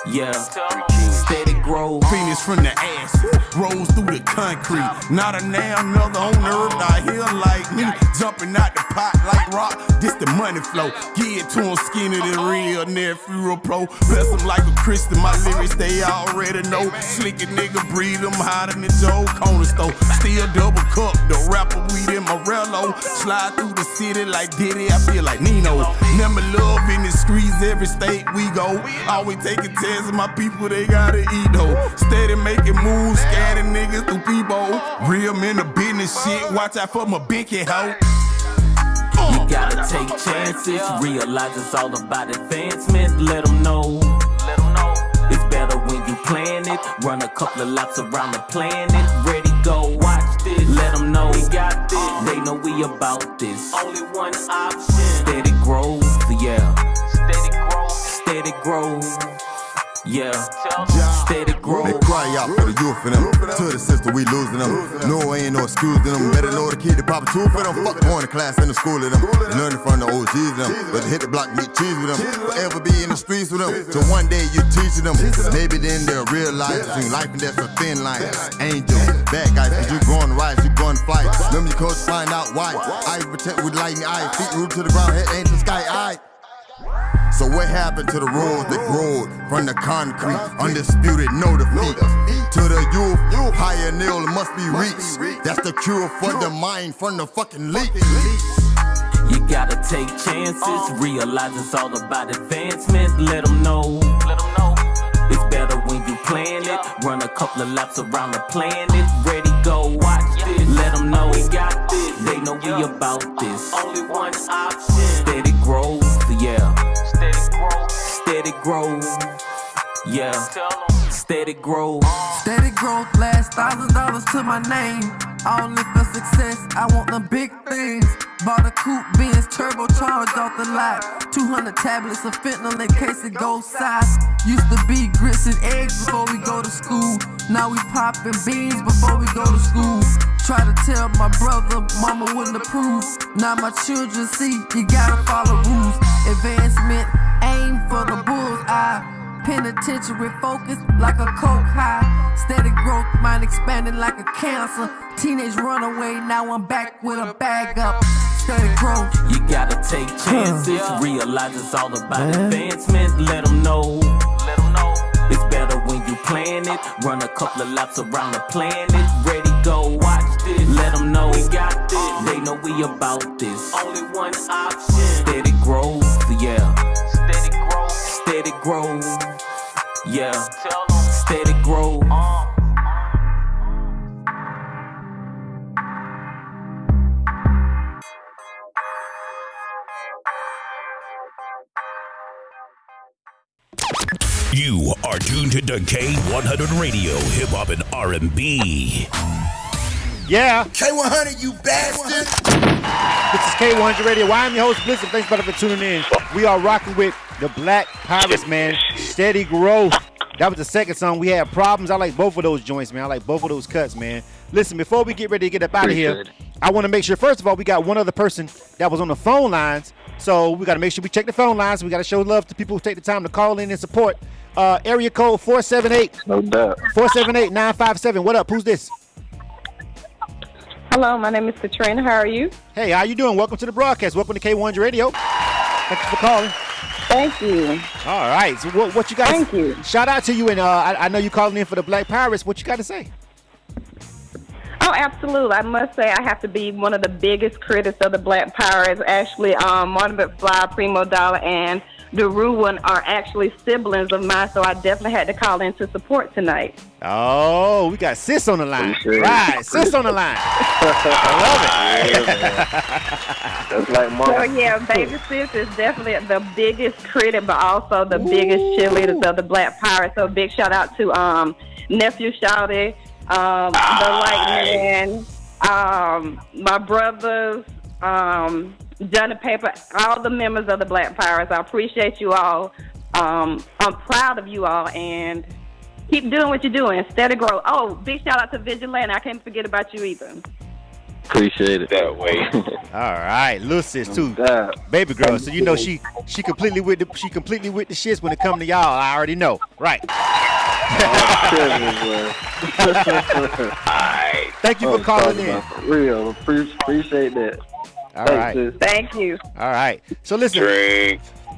yeah. Steady growth. Phoenix from the ass, rolls through the concrete. Not a damn another on earth out here like me. Jumping out the pot like rock, this the money flow. Get to him skinny the real nephew pro. Bless him like a Christian, my lyrics they already know. Slick a nigga, breathe them hotter than Joe Corner store. Still double cup, the rapper weed in Morello. Slide through the city like Diddy, I feel like Nino. Never love in the streets, every state we go. Always taking tests of my people, they gotta eat though. Steady making moves, scanning niggas through people. Real men of business shit, watch out for my binky hoe. You gotta take chances, realize it's all about advancement, let them know. It's better when you plan it, run a couple of laps around the planet, ready, go, watch this, let them know. know we got this. They know we about this. Only one option. Steady growth, yeah. Steady growth. Steady growth. Yeah, steady growth. They cry out for the youth in them. To the system, we losing them. No, ain't no excuse in them. Better know the kid, the proper truth for them. Fuck going to class in the school of them. And learning from the OGs of them. Better hit the block and get cheese with them. Forever be in the streets with them. So one day you teaching them. Maybe then they'll realize between life and death a thin line. Angel, bad guys, cause you going to rise, you going to fly. Remember your coach, find out why. I protect with lightning eye. Feet rooted to the ground, head ain't the sky eye. So what happened to the roads that growed from the concrete? Undisputed, no defeat. To the youth, higher nail must be reached. That's the cure for the mind from the fucking leak. You gotta take chances, realize it's all about advancement. Let them know. It's better when you plan it. Run a couple of laps around the planet. Ready, go, watch this. Let them know we got this. They know we about this. Only one option. Steady growth, yeah. Steady growth, yeah. Steady growth. Steady growth, last $1,000 to my name. All in for success, I want the big things. Bought a coupe, Benz, turbocharged off the lot. 200 tablets of fentanyl in case it goes south. Used to be grits and eggs before we go to school. Now we popping beans before we go to school. Try to tell my brother, mama wouldn't approve. Now my children see, you gotta follow rules. Advancement, aim for the bullseye. Penitentiary focus like a coke high. Steady growth, mind expanding like a cancer. Teenage runaway, now I'm back with a bag up. Steady growth. You gotta take chances, realize it's all about advancement. Let them know. It's better when you plan it. Run a couple of laps around the planet. Ready, go, watch this. Let them know we got this. They know we about this. Only one option. Steady growth, yeah. Steady growth, yeah. Steady growth. You are tuned to K100 Radio, Hip Hop and R&B. Yeah. K100, you bastard. This is K100 Radio. I'm your host, Blizzard. Thanks, brother, for tuning in. We are rocking with the BLAQ PYRATES, man. Steady growth. That was the second song. We had Problems. I like both of those joints, man. I like both of those cuts, man. Listen, before we get ready to get up out of here, I want to make sure, first of all, we got one other person that was on the phone lines. So we got to make sure we check the phone lines. We got to show love to people who take the time to call in and support. Area code 478. No doubt. 478-957. What up? Who's this? Hello, my name is Katrina. How are you? Hey, how you doing? Welcome to the broadcast. Welcome to K100 Radio. Thank you for calling. Thank you. All right. So what you guys? Thank you. Shout out to you, and I know you calling in for the BLAQ PYRATES. What you got to say? Oh, absolutely. I must say I have to be one of the biggest critics of the BLAQ PYRATES. Actually, Martin McFly, Primo Dollar, and Deruan are actually siblings of mine, so I definitely had to call in to support tonight. Oh, we got Sis on the line. Right, Sis on the line. I love it. That's like Martin. So, yeah, Baby Sis is definitely the biggest critic, but also the biggest cheerleaders of the BLAQ PYRATES. So, big shout out to Nephew Shouty, the White Man, my brothers, Johnny Paper, all the members of the BLAQ PYRATES. I appreciate you all. I'm proud of you all, and keep doing what you're doing. Steady growth. Oh, big shout out to Vigilante. I can't forget about you either. Appreciate it. That way. All right, little sis too, baby girl. So you know she completely with the shits when it comes to y'all. I already know, right? Thank you for calling in. Real, appreciate that. All right. Thank you. All right. So listen,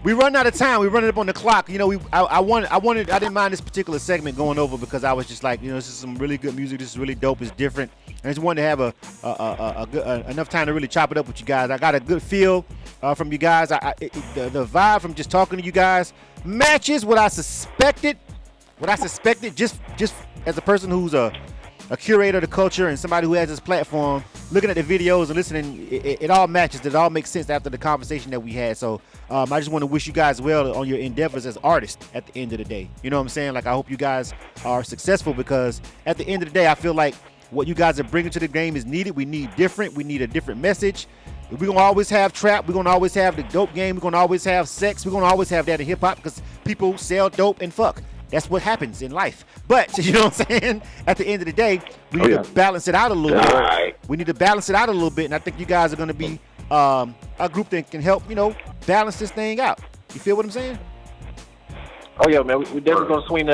we run out of time. We running up on the clock. You know, I didn't mind this particular segment going over because I was just like, you know, this is some really good music. This is really dope. It's different. I just wanted to have a good, enough time to really chop it up with you guys. I got a good feel from you guys. The vibe from just talking to you guys matches what I suspected. Just as a person who's a curator of the culture and somebody who has this platform, looking at the videos and listening, it all matches. It all makes sense after the conversation that we had. So I just want to wish you guys well on your endeavors as artists at the end of the day. You know what I'm saying? Like, I hope you guys are successful because at the end of the day, I feel like What you guys are bringing to the game is needed. We need different. We need a different message. We're going to always have trap. We're going to always have the dope game. We're going to always have sex. We're going to always have that in hip-hop because people sell dope and fuck. That's what happens in life. But, you know what I'm saying? At the end of the day, we need to balance it out a little bit. Right. We need to balance it out a little bit, and I think you guys are going to be a group that can help, balance this thing out. You feel what I'm saying? Oh, yeah, man. We definitely going to swing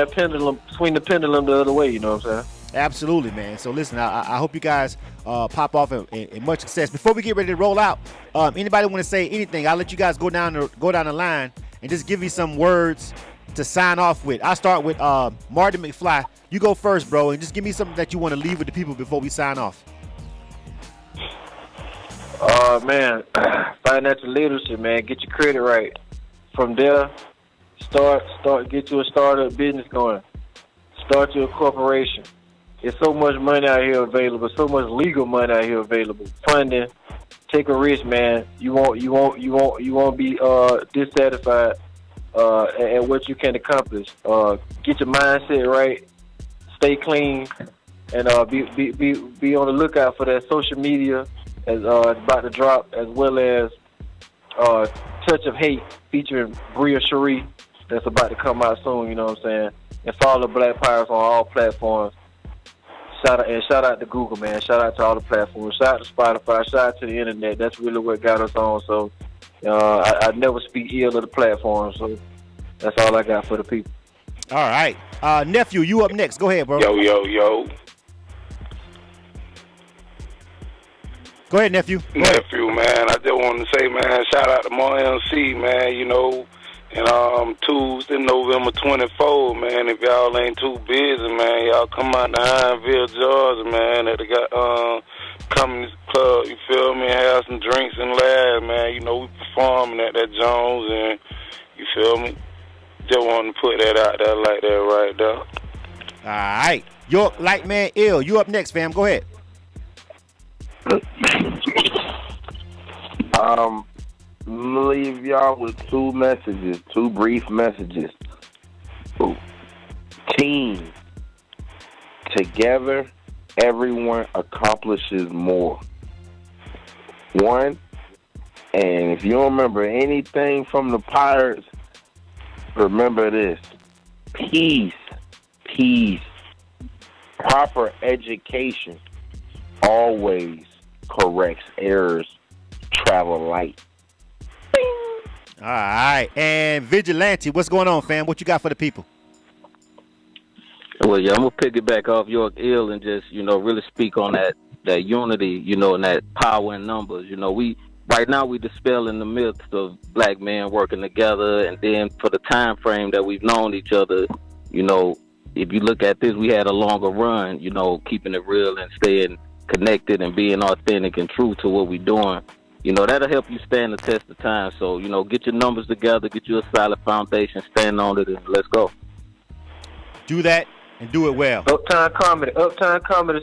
the pendulum the other way, you know what I'm saying? Absolutely, man. So listen, I hope you guys pop off in much success. Before we get ready to roll out, anybody want to say anything? I'll let you guys go down the line and just give me some words to sign off with. I'll start with Martin McFly. You go first, bro, and just give me something that you want to leave with the people before we sign off. Man, financial leadership, man. Get your credit right. From there, get you a startup business going. Start your corporation. There's so much money out here available, so much legal money out here available. Funding, take a risk, man. You won't be dissatisfied at what you can accomplish. Get your mindset right, stay clean, and be on the lookout for that social media as about to drop, as well as Touch of Hate featuring Bria Cherie that's about to come out soon. You know what I'm saying? And follow Black Pirates on all platforms. Shout out to Google, man. Shout out to all the platforms. Shout out to Spotify. Shout out to the internet. That's really what got us on. So I never speak ill of the platform. So that's all I got for the people. All right. Nephew, you up next. Go ahead, bro. Yo. Go ahead, nephew. Nephew, man. I just want to say, man, shout out to Mo MC, man, and Tuesday, November 24th, man. If y'all ain't too busy, man, y'all come out to Hineville, Georgia, man, at the Comedy Club, you feel me, and have some drinks and laugh, man. We performing at that Jones, and you feel me? Just want to put that out there like that right there. All right. York Lightman Ill, you up next, fam. Go ahead. I'm gonna leave y'all with two brief messages. Team. Together, everyone accomplishes more. One, and if you don't remember anything from the Pirates, remember this. Peace. Proper education always corrects errors. Travel light. All right. And Vigilante, what's going on, fam? What you got for the people? Well, yeah, I'm going to piggyback off York Ill and just, really speak on that unity, and that power in numbers. Right now we dispelling the myths of black men working together, and then for the time frame that we've known each other, if you look at this, we had a longer run, keeping it real and staying connected and being authentic and true to what we're doing. That'll help you stand the test of time. So, get your numbers together, get you a solid foundation, stand on it, and let's go. Do that and do it well. Uptown Comedy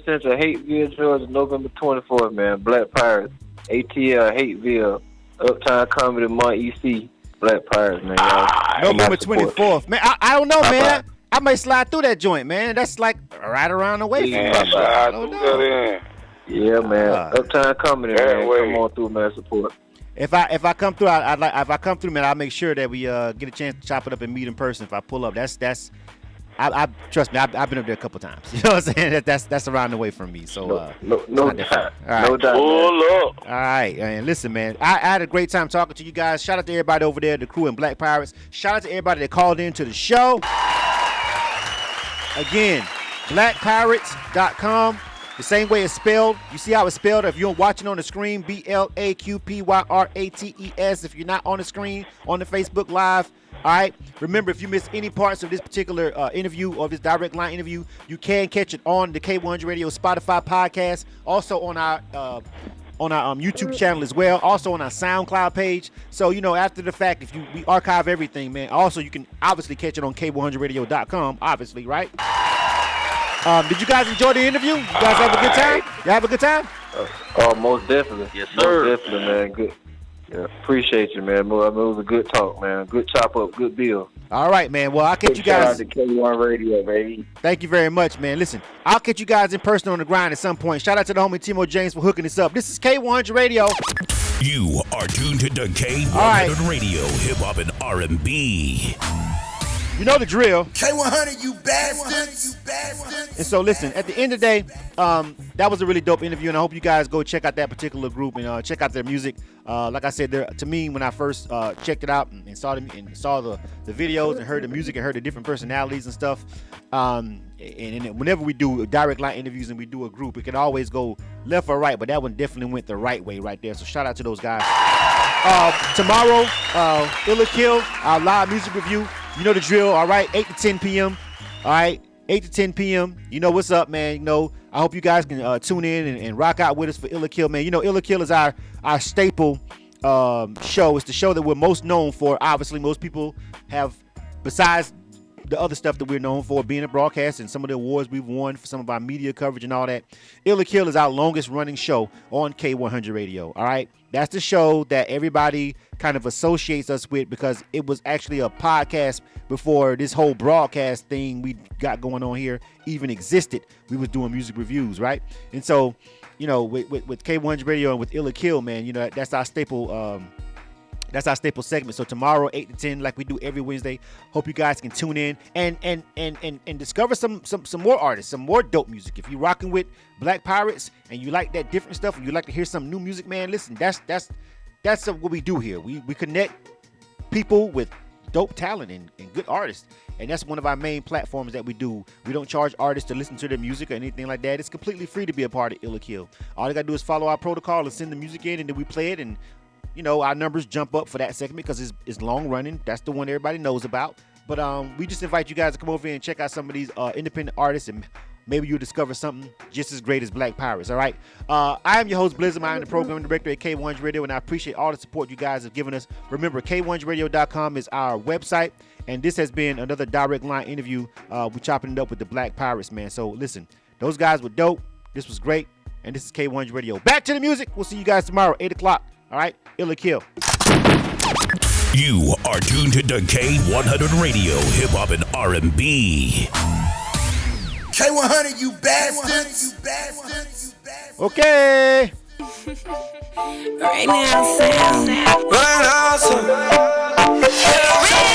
Central, Hateville, Georgia, November 24th, man. Black Pirates, ATL, Hateville, Uptown Comedy, Mont EC, Black Pirates, man. November 24th. Man, I don't know, man. I might slide through that joint, man. That's like right around the way from me. I don't know. Yeah, man. Uptown Comedy, man. Come on through, man. Support. If I come through, if I come through, man, I'll make sure that we get a chance to chop it up and meet in person. If I pull up, that's. I trust me. I've been up there a couple times. You know what I'm saying? That's around the way from me. So no doubt. Right. No doubt. Pull up. All right, and listen, man. I had a great time talking to you guys. Shout out to everybody over there, the crew in Black Pirates. Shout out to everybody that called into the show. Again, blackpyrates.com. The same way it's spelled. You see how it's spelled? If you're watching on the screen, BLAQPYRATES. If you're not on the screen, on the Facebook Live. All right. Remember, if you missed any parts of this particular interview or this direct line interview, you can catch it on the K100 Radio Spotify podcast. Also on our YouTube channel as well. Also on our SoundCloud page. So, after the fact, we archive everything, man. Also, you can obviously catch it on K100radio.com, obviously, right? Did you guys enjoy the interview? You guys have a good time? You have a good time? Most definitely. Yes, sir. Most definitely, man. Yeah, appreciate you, man. Well, it was a good talk, man. Good chop up, good bill. All right, man. Well, I'll catch you guys. Shout out to K1 Radio, baby. Thank you very much, man. Listen, I'll catch you guys in person on the grind at some point. Shout out to the homie Timo James for hooking us up. This is K100 Radio. You are tuned into K100 Radio, hip hop and R&B. You know the drill. K100, you bastard. And so, listen, at the end of the day, that was a really dope interview, and I hope you guys go check out that particular group and check out their music. Like I said, to me, when I first checked it out and saw the videos and heard the music and heard the different personalities and stuff, and whenever we do direct line interviews and we do a group, it can always go left or right, but that one definitely went the right way right there. So shout out to those guys. Tomorrow, Illa Kill, our live music review. You know the drill, all right? 8 to 10 p.m. All right, 8 to 10 p.m. You know what's up, man. You know, I hope you guys can tune in and rock out with us for Illa Kill, man. You know, Illa Kill is our staple show. It's the show that we're most known for. Obviously, most people have, besides the other stuff that we're known for, being a broadcast and some of the awards we've won for some of our media coverage and all that. Illa Kill is our longest running show on K100 Radio, all right? That's the show that everybody kind of associates us with because it was actually a podcast before this whole broadcast thing we got going on here even existed. We was doing music reviews, right? And so, you know, with K100 Radio and with Illa Kill, man, you know, that's our staple segment. So tomorrow, 8 to 10, like we do every Wednesday. Hope you guys can tune in and discover some more artists, some more dope music. If you're rocking with BLAQ PYRATES and you like that different stuff and you like to hear some new music, man, listen, that's what we do here. We connect people with dope talent and good artists. And that's one of our main platforms that we do. We don't charge artists to listen to their music or anything like that. It's completely free to be a part of Illa Kill. All you got to do is follow our protocol and send the music in, and then we play it, and you know, our numbers jump up for that segment because it's long running. That's the one everybody knows about. But we just invite you guys to come over here and check out some of these independent artists, and maybe you'll discover something just as great as BLAQ PYRATES, all right? I am your host, Blizzard. I am the program director at K100 Radio, and I appreciate all the support you guys have given us. Remember, K100radio.com is our website, and this has been another direct line interview. We're chopping it up with the BLAQ PYRATES, man. So listen, those guys were dope. This was great, and this is K100 Radio. Back to the music. We'll see you guys tomorrow, 8 o'clock. All right, Illa Kill. You are tuned to K100 Radio, hip hop and R&B. K100, you bastard. Okay. Right now, Sam. Right now, Sam.